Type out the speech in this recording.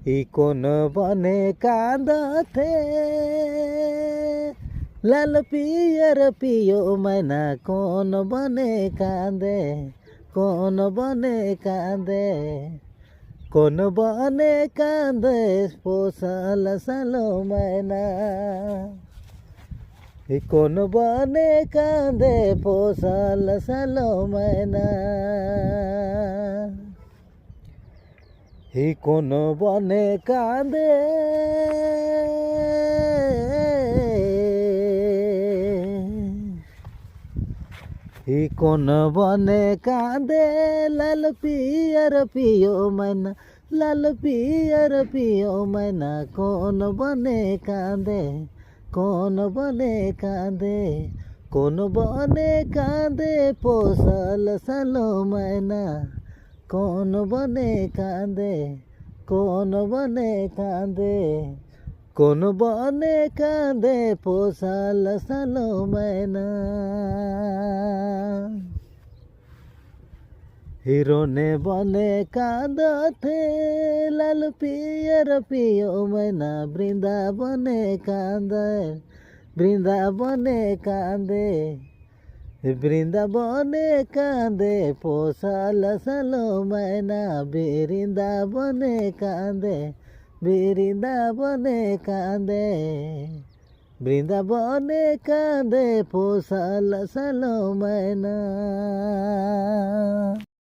কোন বনে কাঁদতে লাল পিয়র পিয় ময়না কোন বনে কাঁদে কোন বনে কাঁদে কোন বনে কাঁদে পোষাল সালো ময়না কোন বনে কাঁদে পোষাল সালো ময়না কোন বনে কাঁদে কোন বনে কাঁদে লাল পিয়র পিয় ময়না লাল পিয়র পিয় ময়না কোন বনে কাঁদে কোন বনে কাঁদে কোন বনে কাঁদে পোষাল সালো ময়না কোন বনে কাঁদে কোন বনে কাঁদে কোন বনে কাঁদে পোষাল সালো ময়না হিরনে বনে কাঁদতে লাল পিয়র পিয় ময়না বৃন্দাবনে কাঁদে বৃন্দাবনে কাঁদে বৃন্দাবনে কাঁদে পোষাল সালো ময়না বৃন্দাবনে কাঁদে বৃন্দাবনে কাঁদে বৃন্দাবনে কাঁদে পোষাল সালো ময়না।